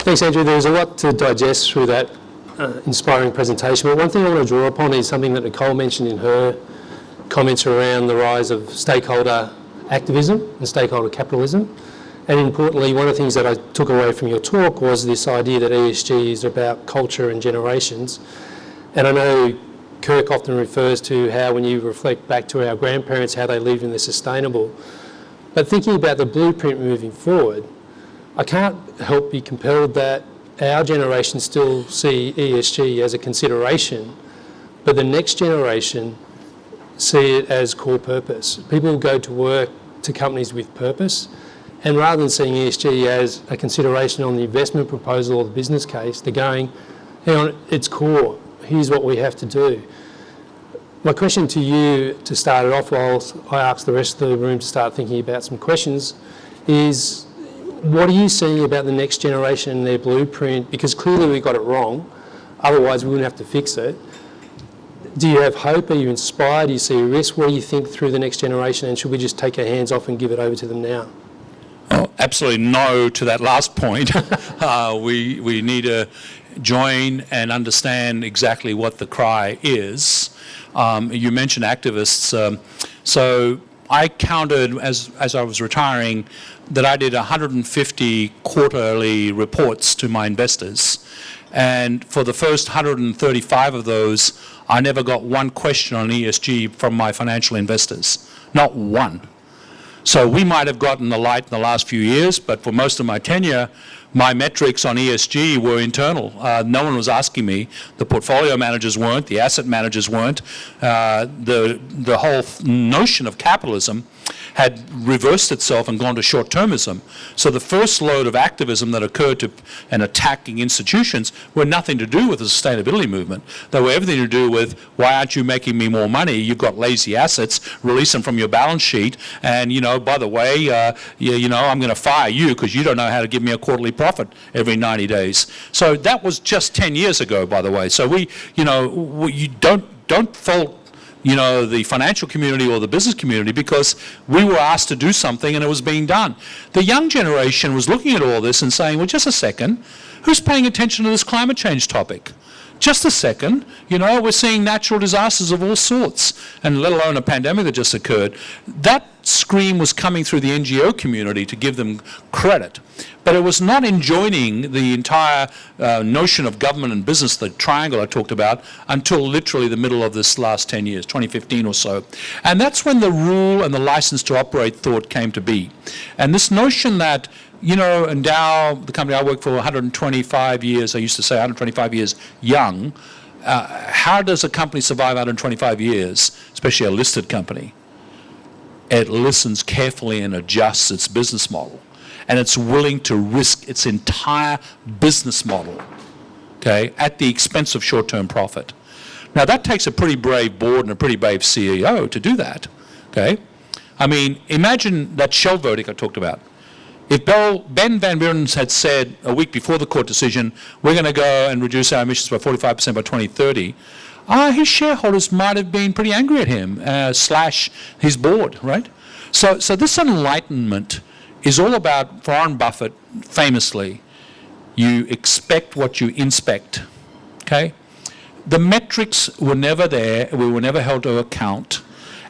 Thanks, Andrew. There was a lot to digest through that inspiring presentation, but one thing I want to draw upon is something that Nicole mentioned in her comments around the rise of stakeholder activism and stakeholder capitalism. And importantly, one of the things that I took away from your talk was this idea that ESG is about culture and generations. And I know Kirk often refers to how when you reflect back to our grandparents, how they lived in the sustainable. But thinking about the blueprint moving forward, I can't help be compelled that our generation still see ESG as a consideration, but the next generation see it as core purpose. People go to work to companies with purpose, and rather than seeing ESG as a consideration on the investment proposal or the business case, they're going, hang on, it's core, here's what we have to do. My question to you to start it off, while I ask the rest of the room to start thinking about some questions, is what are you seeing about the next generation and their blueprint? Because clearly we got it wrong, otherwise we wouldn't have to fix it. Do you have hope? Are you inspired? Do you see a risk? What do you think through the next generation, and should we just take our hands off and give it over to them now? Oh, absolutely no to that last point. We need to join and understand exactly what the cry is. You mentioned activists. So I counted, as I was retiring, that I did 150 quarterly reports to my investors. And for the first 135 of those, I never got one question on ESG from my financial investors. Not one. So we might have gotten the light in the last few years, but for most of my tenure, my metrics on ESG were internal. No one was asking me. The portfolio managers weren't. The asset managers weren't. The whole notion of capitalism had reversed itself and gone to short-termism. So the first load of activism that occurred to and attacking institutions were nothing to do with the sustainability movement. They were everything to do with, why aren't you making me more money? You've got lazy assets, release them from your balance sheet, and, by the way, I'm going to fire you because you don't know how to give me a quarterly profit every 90 days. So that was just 10 years ago, by the way. So you don't fault the financial community or the business community, because we were asked to do something and it was being done. The young generation was looking at all this and saying, well, just a second, who's paying attention to this climate change topic? Just a second, we're seeing natural disasters of all sorts, and let alone a pandemic that just occurred. That scream was coming through the NGO community to give them credit. But it was not enjoining the entire notion of government and business, the triangle I talked about, until literally the middle of this last 10 years, 2015 or so. And that's when the rule and the license to operate thought came to be. And this notion that, Endow, the company I work for, 125 years, I used to say 125 years young, how does a company survive 125 years, especially a listed company? It listens carefully and adjusts its business model. And it's willing to risk its entire business model, okay, at the expense of short-term profit. Now, that takes a pretty brave board and a pretty brave CEO to do that, okay? I mean, imagine that Shell verdict I talked about. If Ben Van Beurden had said a week before the court decision, we're going to go and reduce our emissions by 45% by 2030, his shareholders might have been pretty angry at him, / his board, right? So this enlightenment is all about, for Warren Buffett, famously, you expect what you inspect, okay? The metrics were never there, we were never held to account,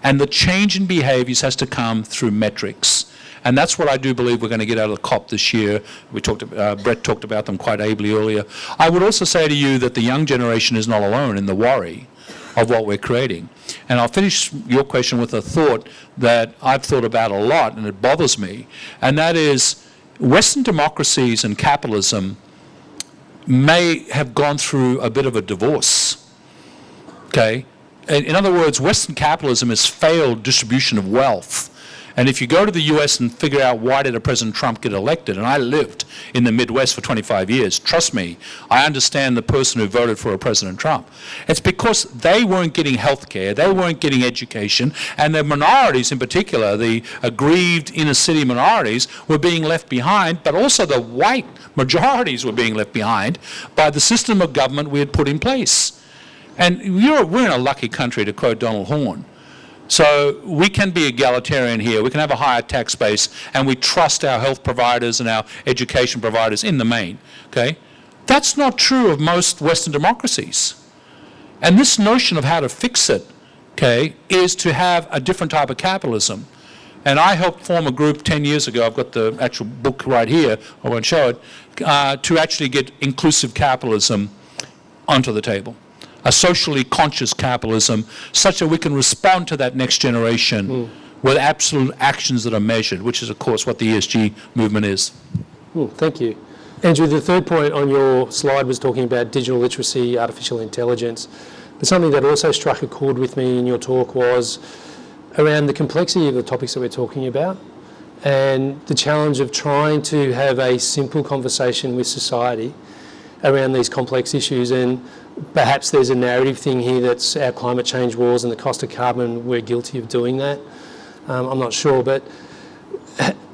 and the change in behaviours has to come through metrics. And that's what I do believe we're going to get out of the COP this year. Brett talked about them quite ably earlier. I would also say to you that the young generation is not alone in the worry of what we're creating. And I'll finish your question with a thought that I've thought about a lot, and it bothers me, and that is Western democracies and capitalism may have gone through a bit of a divorce, okay? In other words, Western capitalism has failed distribution of wealth. And if you go to the US and figure out why did a President Trump get elected, and I lived in the Midwest for 25 years, trust me, I understand the person who voted for a President Trump. It's because they weren't getting health care, they weren't getting education, and the minorities in particular, the aggrieved inner city minorities, were being left behind, but also the white majorities were being left behind by the system of government we had put in place. And we're in a lucky country, to quote Donald Horne. So we can be egalitarian here. We can have a higher tax base, and we trust our health providers and our education providers in the main, okay? That's not true of most Western democracies. And this notion of how to fix it, okay, is to have a different type of capitalism. And I helped form a group 10 years ago, I've got the actual book right here, I won't show it, to actually get inclusive capitalism onto the table. A socially conscious capitalism, such that we can respond to that next generation with absolute actions that are measured, which is, of course, what the ESG movement is. Thank you. Andrew, the third point on your slide was talking about digital literacy, artificial intelligence. But something that also struck a chord with me in your talk was around the complexity of the topics that we're talking about and the challenge of trying to have a simple conversation with society around these complex issues. And perhaps there's a narrative thing here that's our climate change wars and the cost of carbon, we're guilty of doing that. I'm not sure, but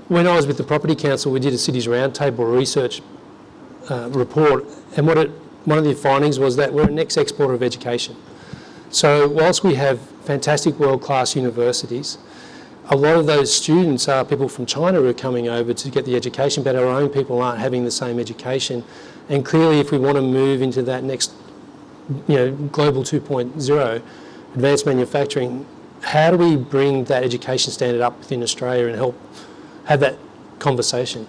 when I was with the Property Council, we did a Cities Roundtable research report, and one of the findings was that we're a next exporter of education. So whilst we have fantastic world-class universities, a lot of those students are people from China who are coming over to get the education, but our own people aren't having the same education. And clearly, if we want to move into that next, global 2.0, advanced manufacturing, how do we bring that education standard up within Australia and help have that conversation?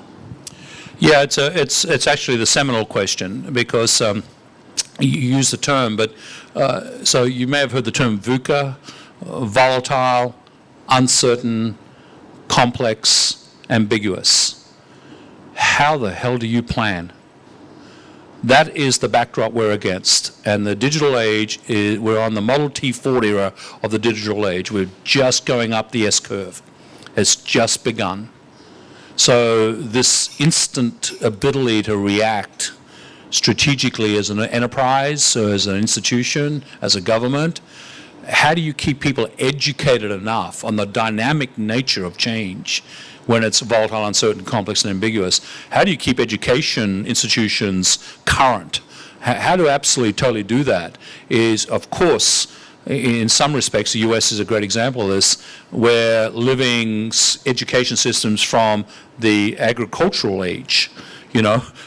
Yeah, it's actually the seminal question, because you use the term, but so you may have heard the term VUCA, volatile, uncertain, complex, ambiguous. How the hell do you plan? That is the backdrop we're against. And the digital age, we're on the Model T Ford era of the digital age. We're just going up the S-curve. It's just begun. So this instant ability to react strategically as an enterprise, or as an institution, as a government, how do you keep people educated enough on the dynamic nature of change when it's volatile, uncertain, complex, and ambiguous? How do you keep education institutions current? How to absolutely totally do that is, of course, in some respects, the US is a great example of this, where living education systems from the agricultural age,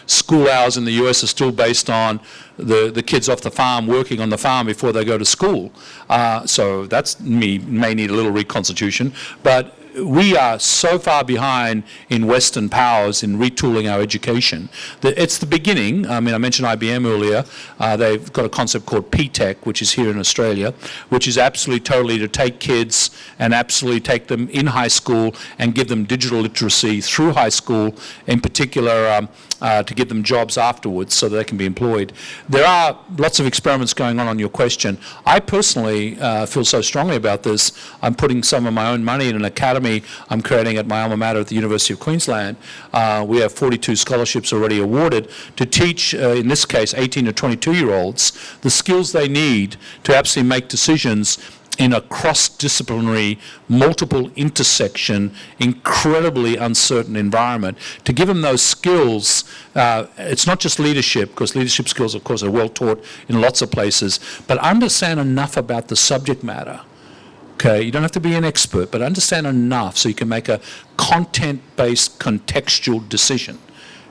school hours in the US are still based on the kids off the farm working on the farm before they go to school. So that's may need a little reconstitution, but we are so far behind in Western powers in retooling our education that it's the beginning. I mean, I mentioned IBM earlier. They've got a concept called P-Tech, which is here in Australia, which is absolutely totally to take kids and absolutely take them in high school and give them digital literacy through high school, in particular to give them jobs afterwards so that they can be employed. There are lots of experiments going on your question. I personally feel so strongly about this. I'm putting some of my own money in an academy I'm creating at my alma mater at the University of Queensland. We have 42 scholarships already awarded to teach, in this case, 18 to 22-year-olds the skills they need to absolutely make decisions in a cross-disciplinary, multiple intersection, incredibly uncertain environment. To give them those skills, it's not just leadership, because leadership skills, of course, are well taught in lots of places, but understand enough about the subject matter. Okay, you don't have to be an expert, but understand enough so you can make a content-based, contextual decision.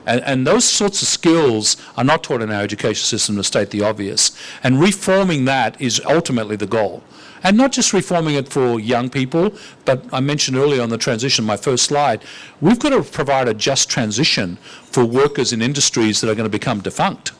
And those sorts of skills are not taught in our education system, to state the obvious. And reforming that is ultimately the goal. And not just reforming it for young people, but I mentioned earlier on the transition, my first slide, we've got to provide a just transition for workers in industries that are going to become defunct.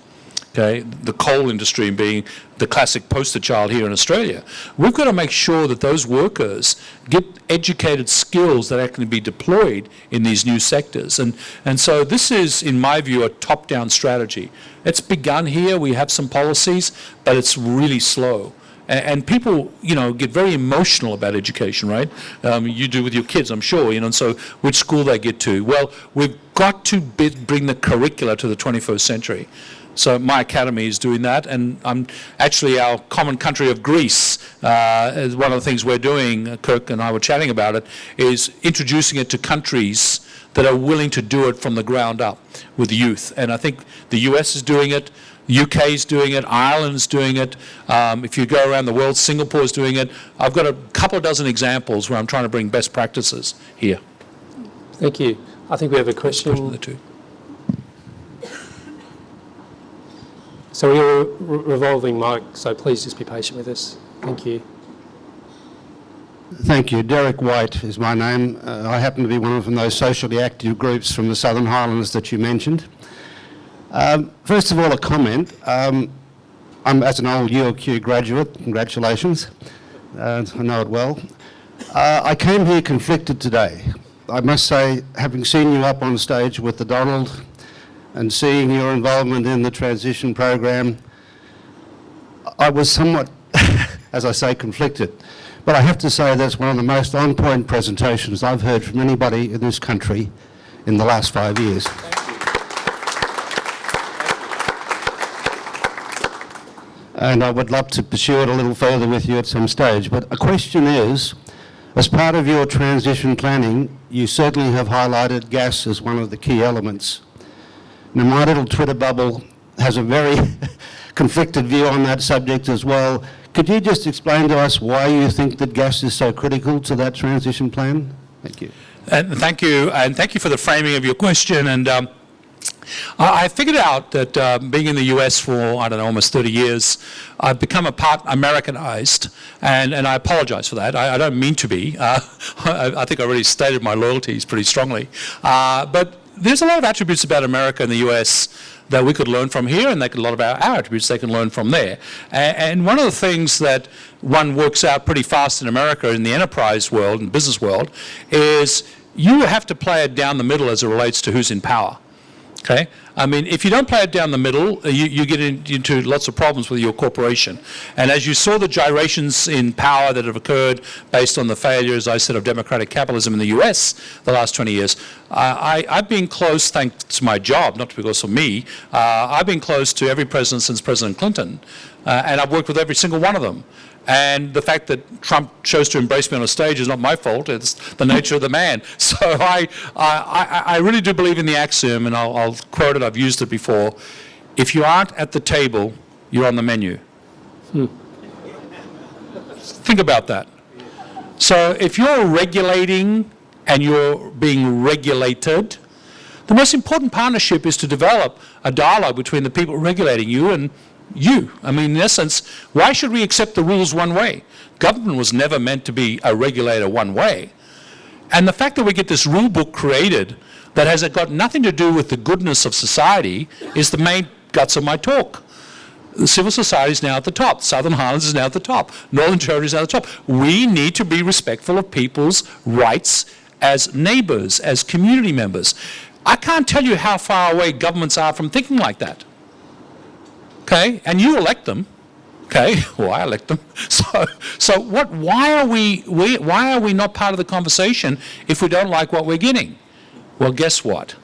Okay, the coal industry being the classic poster child here in Australia. We've got to make sure that those workers get educated skills that can be deployed in these new sectors. And so this is, in my view, a top-down strategy. It's begun here. We have some policies, but it's really slow. And people, get very emotional about education, right? You do with your kids, I'm sure, and so which school they get to. Well, we've got to bring the curricula to the 21st century. So my academy is doing that, and actually our common country of Greece, is one of the things we're doing, Kirk and I were chatting about it, is introducing it to countries that are willing to do it from the ground up with youth. And I think the US is doing it, UK's doing it, Ireland's doing it. If you go around the world, Singapore's doing it. I've got a couple of dozen examples where I'm trying to bring best practices here. Thank you. I think we have a question. The two. So we're a revolving mic, so please just be patient with us. Thank you. Thank you. Derek White is my name. I happen to be one of those socially active groups from the Southern Highlands that you mentioned. First of all, a comment. I'm, as an old ULQ graduate, congratulations. I know it well. I came here conflicted today. I must say, having seen you up on stage with the Donald and seeing your involvement in the transition program, I was somewhat, as I say, conflicted. But I have to say that's one of the most on-point presentations I've heard from anybody in this country in the last 5 years. And I would love to pursue it a little further with you at some stage. But a question is, as part of your transition planning, you certainly have highlighted gas as one of the key elements. Now, my little Twitter bubble has a very conflicted view on that subject as well. Could you just explain to us why you think that gas is so critical to that transition plan? Thank you. And thank you for the framing of your question. And I figured out that being in the US for, I don't know, almost 30 years, I've become a part Americanized, and I apologize for that. I don't mean to be. I think I already stated my loyalties pretty strongly. But there's a lot of attributes about America and the US that we could learn from here, and a lot of our attributes they can learn from there. And one of the things that one works out pretty fast in America, in the enterprise world and business world, is you have to play it down the middle as it relates to who's in power. Okay? I mean, if you don't play it down the middle, you get into lots of problems with your corporation. And as you saw the gyrations in power that have occurred based on the failures, I said, of democratic capitalism in the US the last 20 years, I've been close, thanks to my job, not because of me, I've been close to every president since President Clinton, and I've worked with every single one of them. And the fact that Trump chose to embrace me on a stage is not my fault. It's the nature of the man. So I really do believe in the axiom, and I'll quote it, I've used it before. If you aren't at the table, you're on the menu. Think about that. So if you're regulating and you're being regulated, the most important partnership is to develop a dialogue between the people regulating you and you. I mean, in essence, why should we accept the rules one way? Government was never meant to be a regulator one way. And the fact that we get this rule book created that has got nothing to do with the goodness of society is the main guts of my talk. The civil society is now at the top. Southern Highlands is now at the top. Northern Territory is now at the top. We need to be respectful of people's rights as neighbours, as community members. I can't tell you how far away governments are from thinking like that. Okay, and you elect them. Okay, well, I elect them. So what? Why are we not part of the conversation if we don't like what we're getting? Well, guess what?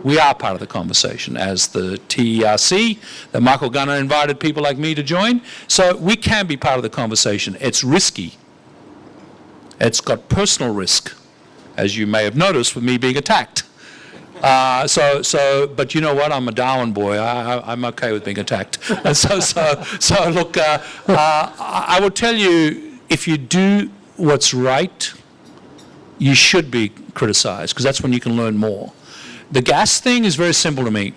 We are part of the conversation as the TERC, that Michael Gunner invited people like me to join. So we can be part of the conversation. It's risky. It's got personal risk, as you may have noticed with me being attacked. But you know what? I'm a Darwin boy. I'm okay with being attacked. And so look, I will tell you, if you do what's right, you should be criticized, because that's when you can learn more. The gas thing is very simple to me.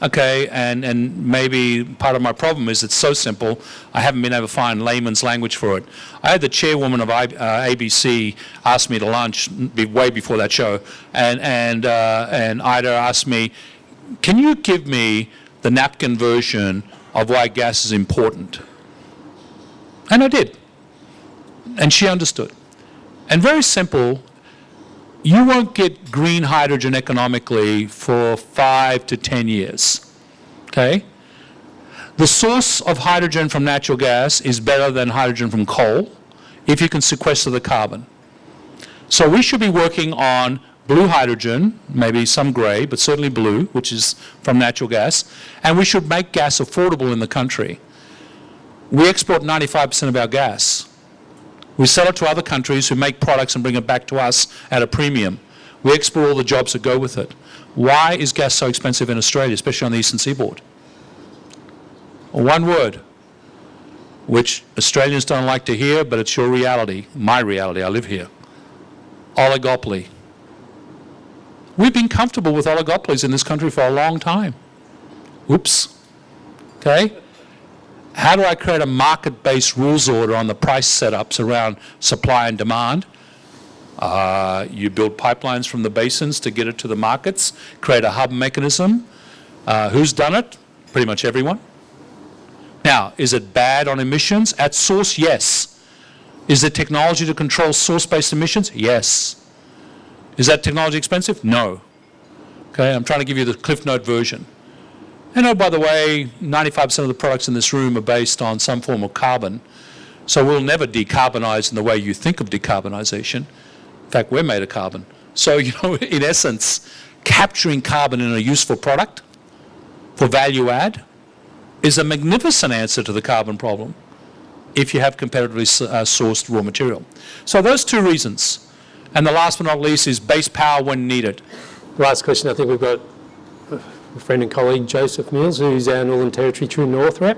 Okay, and maybe part of my problem is it's so simple, I haven't been able to find layman's language for it. I had the chairwoman of ABC ask me to lunch way before that show, and Ida asked me, can you give me the napkin version of why gas is important? And I did. And she understood. And very simple, you won't get green hydrogen economically for 5 to 10 years, okay? The source of hydrogen from natural gas is better than hydrogen from coal if you can sequester the carbon. So we should be working on blue hydrogen, maybe some grey, but certainly blue, which is from natural gas, and we should make gas affordable in the country. We export 95% of our gas. We sell it to other countries who make products and bring it back to us at a premium. We export all the jobs that go with it. Why is gas so expensive in Australia, especially on the eastern seaboard? One word, which Australians don't like to hear, but it's your reality, my reality, I live here. Oligopoly. We've been comfortable with oligopolies in this country for a long time. Oops. Okay? How do I create a market-based rules order on the price setups around supply and demand? You build pipelines from the basins to get it to the markets, create a hub mechanism. Who's done it? Pretty much everyone. Now, is it bad on emissions? At source, yes. Is there technology to control source-based emissions? Yes. Is that technology expensive? No. Okay, I'm trying to give you the Cliff Note version. And oh, by the way, 95% of the products in this room are based on some form of carbon. So we'll never decarbonize in the way you think of decarbonisation. In fact, we're made of carbon. So, in essence, capturing carbon in a useful product for value add is a magnificent answer to the carbon problem if you have competitively sourced raw material. So those two reasons. And the last but not least is base power when needed. Last question, I think we've got a friend and colleague, Joseph Mills, who's our Northern Territory TrueNorth rep.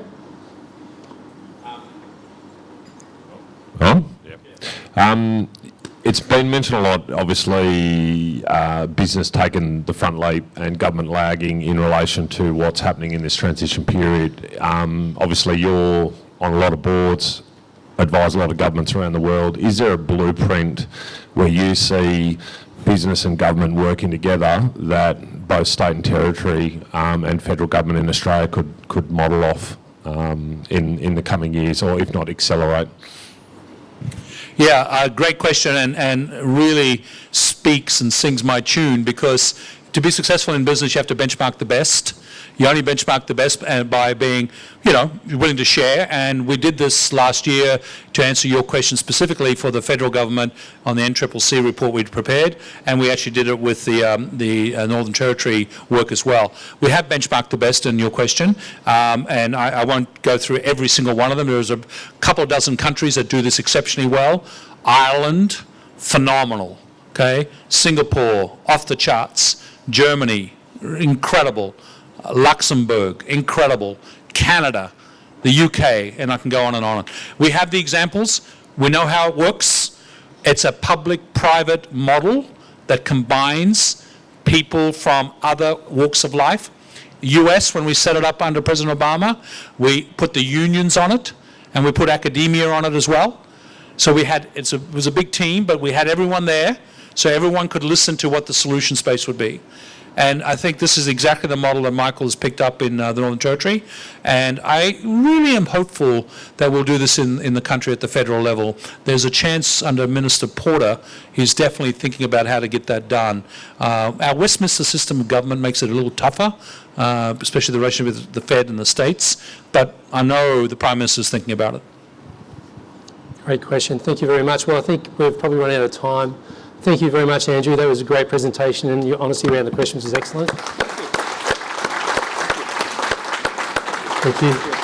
It's been mentioned a lot, obviously, business taking the front leap and government lagging in relation to what's happening in this transition period. Obviously, you're on a lot of boards, advise a lot of governments around the world. Is there a blueprint where you see business and government working together that both state and territory and federal government in Australia could model off in the coming years, or if not accelerate? Yeah, great question, and really speaks and sings my tune, because to be successful in business, you have to benchmark the best. You only benchmark the best by being, willing to share. And we did this last year to answer your question specifically for the federal government on the NCCC report we'd prepared, and we actually did it with the Northern Territory work as well. We have benchmarked the best in your question, and I won't go through every single one of them. There's a couple dozen countries that do this exceptionally well. Ireland, phenomenal. Okay, Singapore, off the charts. Germany, incredible. Luxembourg, incredible. Canada, the UK, and I can go on and on. We have the examples. We know how it works. It's a public-private model that combines people from other walks of life. US, when we set it up under President Obama, we put the unions on it, and we put academia on it as well. So it was a big team, but we had everyone there, so everyone could listen to what the solution space would be. And I think this is exactly the model that Michael has picked up in the Northern Territory. And I really am hopeful that we'll do this in the country at the federal level. There's a chance under Minister Porter, he's definitely thinking about how to get that done. Our Westminster system of government makes it a little tougher, especially the relationship with the Fed and the states. But I know the Prime Minister's thinking about it. Great question. Thank you very much. Well, I think we've probably run out of time. Thank you very much, Andrew. That was a great presentation, and your honesty around the questions was excellent. Thank you.